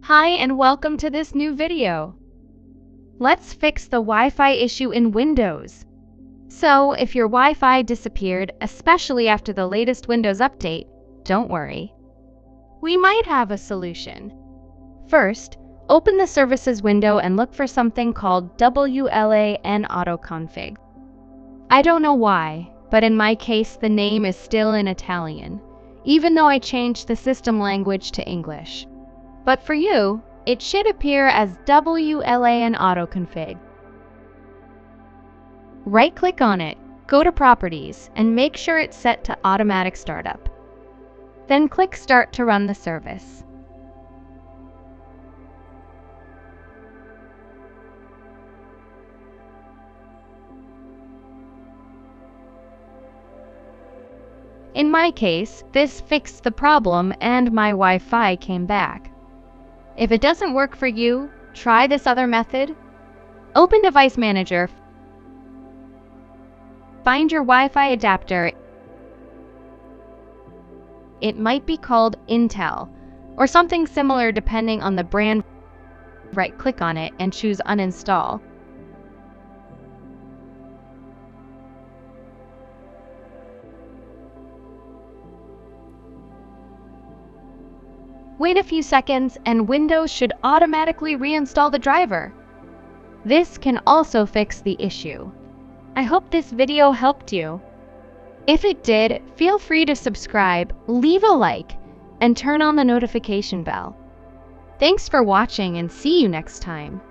Hi and welcome to this new video. Let's fix the Wi-Fi issue in Windows. So, if your Wi-Fi disappeared, especially after the latest Windows update, don't worry. We might have a solution. First, open the Services window and look for something called WLAN autoconfig. I don't know why, but in my case the name is still in Italian, even though I changed the system language to English. But for you, it should appear as WLAN autoconfig. Right-click on it, go to Properties, and make sure it's set to Automatic Startup. Then click Start to run the service. In my case, this fixed the problem and my Wi-Fi came back. If it doesn't work for you, try this other method. Open Device Manager. Find your Wi-Fi adapter. It might be called Intel or something similar depending on the brand. Right-click on it and choose Uninstall. Wait a few seconds and Windows should automatically reinstall the driver. This can also fix the issue. I hope this video helped you. If it did, feel free to subscribe, leave a like, and turn on the notification bell. Thanks for watching and see you next time.